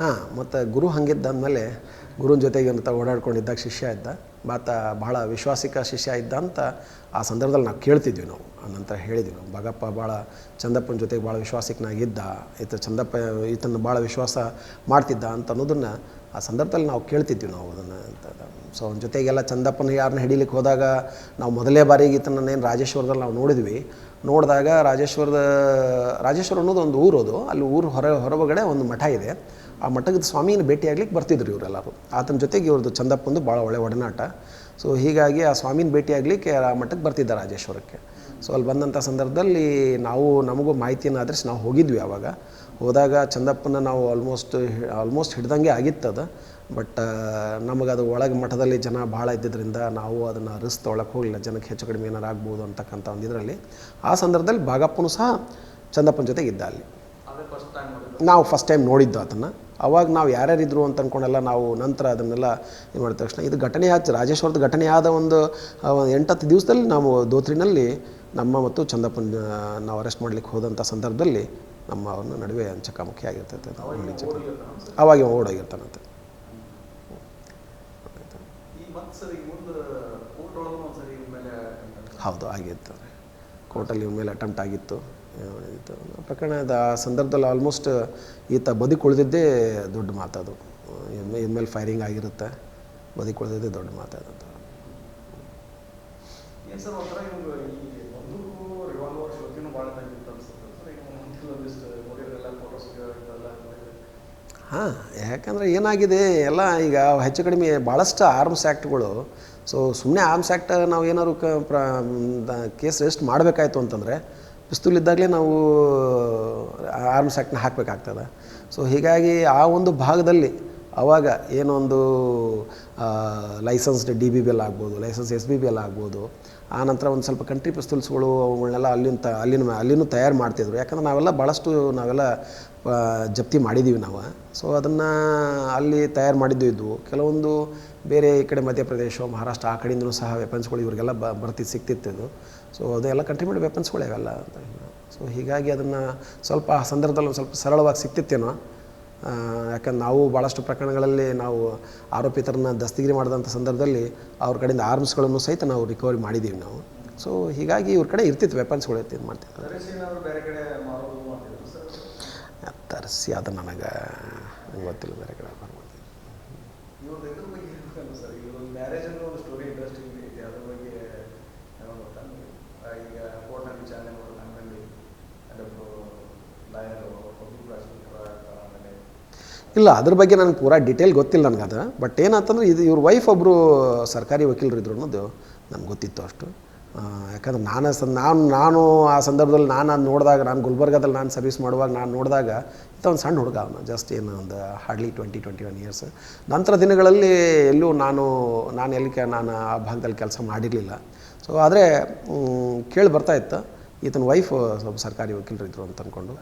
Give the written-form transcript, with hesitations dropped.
ಹಾಂ, ಮತ್ತು ಗುರು ಹಂಗಿದ್ದಂದಮೇಲೆ ಗುರುನ ಜೊತೆಗೆ ಅಂತ ಓಡಾಡ್ಕೊಂಡಿದ್ದಾಗ ಶಿಷ್ಯ ಇದ್ದ, ಆತ ಬಹಳ ವಿಶ್ವಾಸಿಕ ಶಿಷ್ಯ ಇದ್ದ ಅಂತ ಆ ಸಂದರ್ಭದಲ್ಲಿ ನಾವು ಕೇಳ್ತಿದ್ವಿ. ನಾವು ನಂತರ ಹೇಳಿದ್ವಿ, ನಾವು ಭಾಗಪ್ಪ ಭಾಳ ಚಂದಪ್ಪನ ಜೊತೆಗೆ ಭಾಳ ವಿಶ್ವಾಸಿಕನಾಗಿದ್ದ, ಚಂದಪ್ಪ ಈತನ ಭಾಳ ವಿಶ್ವಾಸ ಮಾಡ್ತಿದ್ದ ಅಂತ ಅನ್ನೋದನ್ನು ಆ ಸಂದರ್ಭದಲ್ಲಿ ನಾವು ಕೇಳ್ತಿದ್ವಿ ನಾವು ಅದನ್ನು ಅಂತ. ಸೊ ಅವನ ಜೊತೆಗೆಲ್ಲ ಚಂದಪ್ಪನ ಯಾರನ್ನ ಹಿಡೀಲಿಕ್ಕೆ ಹೋದಾಗ ನಾವು ಮೊದಲೇ ಬಾರಿಗೆ ಈತನೇನು ರಾಜೇಶ್ವರದಲ್ಲಿ ನಾವು ನೋಡಿದ್ವಿ. ನೋಡಿದಾಗ ರಾಜೇಶ್ವರ ಅನ್ನೋದು ಒಂದು ಊರು, ಅದು ಅಲ್ಲಿ ಊರು ಹೊರಗಡೆ ಒಂದು ಮಠ ಇದೆ. ಆ ಮಠದ ಸ್ವಾಮಿನ ಭೇಟಿಯಾಗ್ಲಿಕ್ಕೆ ಬರ್ತಿದ್ರು ಇವರೆಲ್ಲರೂ. ಆತನ ಜೊತೆಗೆ ಇವ್ರದ್ದು ಚಂದಪ್ಪಂದು ಭಾಳ ಒಳ್ಳೆ ಒಡನಾಟ. ಸೊ ಹೀಗಾಗಿ ಆ ಸ್ವಾಮಿನ ಭೇಟಿಯಾಗಲಿಕ್ಕೆ ಆ ಮಠಕ್ಕೆ ಬರ್ತಿದ್ದ ರಾಜೇಶ್ವರಕ್ಕೆ. ಸೊ ಅಲ್ಲಿ ಬಂದಂಥ ಸಂದರ್ಭದಲ್ಲಿ ನಮಗೂ ಮಾಹಿತಿಯನ್ನು ಆಧರಿಸಿ ನಾವು ಹೋಗಿದ್ವಿ. ಆವಾಗ ಹೋದಾಗ ಚಂದಪ್ಪನ ನಾವು ಆಲ್ಮೋಸ್ಟ್ ಹಿಡ್ದಂಗೆ ಆಗಿತ್ತದು. ಬಟ್ ನಮಗದು ಒಳಗೆ ಮಠದಲ್ಲಿ ಜನ ಭಾಳ ಇದ್ದಿದ್ದರಿಂದ ನಾವು ಅದನ್ನು ರಿಸ್ಕ್ ತೊಗೊಳಕ್ಕೆ ಹೋಗಲಿಲ್ಲ, ಜನಕ್ಕೆ ಹೆಚ್ಚು ಕಡಿಮೆ ಏನಾರು ಆಗ್ಬೋದು ಅಂತಕ್ಕಂಥ ಒಂದು ಇದರಲ್ಲಿ. ಆ ಸಂದರ್ಭದಲ್ಲಿ ಭಾಗಪ್ಪನೂ ಸಹ ಚಂದಪ್ಪನ ಜೊತೆಗೆ ಇದ್ದ ಅಲ್ಲಿ. ನಾವು ಫಸ್ಟ್ ಟೈಮ್ ನೋಡಿದ್ದು ಅದನ್ನು. ಅವಾಗ ನಾವು ಯಾರ್ಯಾರಿದ್ರು ಅಂತ ಅಂದ್ಕೊಂಡೆಲ್ಲ ನಾವು ನಂತರ ಅದನ್ನೆಲ್ಲ ಇದು ಮಾಡಿದ ತಕ್ಷಣ ಇದು ಘಟನೆ ಆಯ್ತು. ರಾಜೇಶ್ವರದ ಘಟನೆ ಆದ ಒಂದು 8-10 ದಿವಸದಲ್ಲಿ ನಾವು ದೋತ್ರಿನಲ್ಲಿ ನಮ್ಮ ಮತ್ತು ಚಂದಪ್ಪನ ನಾವು ಅರೆಸ್ಟ್ ಮಾಡಲಿಕ್ಕೆ ಹೋದಂಥ ಸಂದರ್ಭದಲ್ಲಿ ನಮ್ಮ ಅವ್ರನ್ನ ನಡುವೆ ಚಕಮಕಿ ಆಗಿರ್ತೈತೆ. ಅವಾಗ ಓಡೋಗಿರ್ತಾನಂತೆ. ಹೌದು, ಆಗಿತ್ತು. ಕೋರ್ಟಲ್ಲಿ ಇವನ ಮೇಲೆ ಅಟೆಂಪ್ಟ್ ಆಗಿತ್ತು. ಪ್ರಕರಣದ ಆ ಸಂದರ್ಭದಲ್ಲಿ ಆಲ್ಮೋಸ್ಟ್ ಈತ ಬದುಕುಳಿದಿದ್ದೇ ದೊಡ್ಡ ಮಾತದು. ಇನ್ಮೇಲೆ ಫೈರಿಂಗ್ ಆಗಿರುತ್ತೆ, ಬದುಕುಳಿದಿದ್ದೇ ದೊಡ್ಡ ಮಾತದು. ಹಾಂ, ಯಾಕಂದರೆ ಏನಾಗಿದೆ ಎಲ್ಲ ಈಗ ಹೆಚ್ಚು ಕಡಿಮೆ ಭಾಳಷ್ಟು ಆರ್ಮ್ಸ್ ಆ್ಯಕ್ಟ್ಗಳು. ಸೊ ಸುಮ್ಮನೆ ಆರ್ಮ್ಸ್ ಆ್ಯಕ್ಟ್ ನಾವು ಏನಾದ್ರು ಕೇಸ್ ರಿಜಿಸ್ಟರ್ ಮಾಡಬೇಕಾಯ್ತು ಅಂತಂದರೆ ಪಿಸ್ತೂಲ್ ಇದ್ದಾಗಲೇ ನಾವು ಆರ್ಮ್ಸ್ ಆ್ಯಕ್ಟ್ನ ಹಾಕಬೇಕಾಗ್ತದೆ. ಸೊ ಹೀಗಾಗಿ ಆ ಒಂದು ಭಾಗದಲ್ಲಿ ಆವಾಗ ಏನೊಂದು ಲೈಸೆನ್ಸ್ಡ್ DBBL ಆಗ್ಬೋದು, ಲೈಸೆನ್ಸ್ SBBL ಆಗ್ಬೋದು. ಆನಂತರ ಒಂದು ಸ್ವಲ್ಪ ಕಂಟ್ರಿ ಪಿಸ್ತೂಲ್ಸ್ಗಳು ಅವುಗಳನ್ನೆಲ್ಲ ಅಲ್ಲಿನೂ ತಯಾರು ಮಾಡ್ತಿದ್ರು. ಯಾಕಂದ್ರೆ ನಾವೆಲ್ಲ ಜಪ್ತಿ ಮಾಡಿದ್ದೀವಿ ನಾವು. ಸೊ ಅದನ್ನು ಅಲ್ಲಿ ತಯಾರು ಮಾಡಿದ್ದು ಇದ್ವು. ಕೆಲವೊಂದು ಬೇರೆ ಈ ಕಡೆ ಮಧ್ಯಪ್ರದೇಶ, ಮಹಾರಾಷ್ಟ್ರ ಆ ಕಡೆಯಿಂದಲೂ ಸಹ ವೆಪನ್ಸ್ಗಳು ಇವರಿಗೆಲ್ಲ ಸಿಗ್ತಿತ್ತು. ಸೊ ಅದೆಲ್ಲ ಕಂಟ್ರಿ ಮೇಡ್ ವೆಪನ್ಸ್ಗಳು ಅವೆಲ್ಲ ಅಂತ. ಸೊ ಹೀಗಾಗಿ ಅದನ್ನು ಸ್ವಲ್ಪ ಆ ಸಂದರ್ಭದಲ್ಲಿ ಒಂದು ಸ್ವಲ್ಪ ಸರಳವಾಗಿ ಸಿಕ್ತಿತ್ತೇನೋ. ಯಾಕಂದ್ರೆ ನಾವು ಭಾಳಷ್ಟು ಪ್ರಕರಣಗಳಲ್ಲಿ ನಾವು ಆರೋಪಿತರನ್ನ ದಸ್ತಗಿರಿ ಮಾಡಿದಂಥ ಸಂದರ್ಭದಲ್ಲಿ ಅವ್ರ ಕಡೆಯಿಂದ ಆರ್ಮ್ಸ್ಗಳನ್ನು ಸಹಿತ ನಾವು ರಿಕವರಿ ಮಾಡಿದ್ದೀವಿ ನಾವು. ಸೊ ಹೀಗಾಗಿ ಇವ್ರ ಕಡೆ ಇರ್ತಿತ್ತು, ವೆಪನ್ಸ್ಗಳು ಇದು ಮಾಡ್ತಿತ್ತು. ತರಿಸಿ ಅದು ನನಗೆ ಗೊತ್ತಿಲ್ಲ, ಬೇರೆ ಕಡೆ ಮಾಡ್ತೀವಿ. ಇಲ್ಲ, ಅದ್ರ ಬಗ್ಗೆ ನನಗೆ ಪೂರಾ ಡೀಟೇಲ್ ಗೊತ್ತಿಲ್ಲ ನನಗೆ ಅದು. ಬಟ್ ಏನಂತಂದ್ರೆ ಇವ್ರ ವೈಫ್ ಒಬ್ಬರು ಸರ್ಕಾರಿ ವಕೀಲರು ಇದ್ರು ಅನ್ನೋದು ನನಗೆ ಗೊತ್ತಿತ್ತು ಅಷ್ಟು. ಯಾಕಂದ್ರೆ ನಾನು ಆ ಸಂದರ್ಭದಲ್ಲಿ ನಾನು ನೋಡಿದಾಗ, ನಾನು ಗುಲ್ಬರ್ಗಾದಲ್ಲಿ ನಾನು ಸರ್ವಿಸ್ ಮಾಡುವಾಗ ನಾನು ನೋಡಿದಾಗ ಒಂದು ಸಣ್ಣ ಹುಡುಗ, ಅವನು ಜಸ್ಟ್ ಒಂದು ಹಾರ್ಡ್ಲಿ 20-21 ಇಯರ್ಸ್. ನಂತರ ದಿನಗಳಲ್ಲಿ ಎಲ್ಲೂ ನಾನು ಆ ಭಾಗದಲ್ಲಿ ಕೆಲಸ ಮಾಡಿರಲಿಲ್ಲ. ಸೊ ಆದರೆ ಕೇಳಿ ಬರ್ತಾಯಿತ್ತು ಈತನ ವೈಫ್ ಸ್ವಲ್ಪ ಸರ್ಕಾರಿ ವಕೀಲರು ಇದ್ದರು ಅಂತ ಅಂದ್ಕೊಂಡು.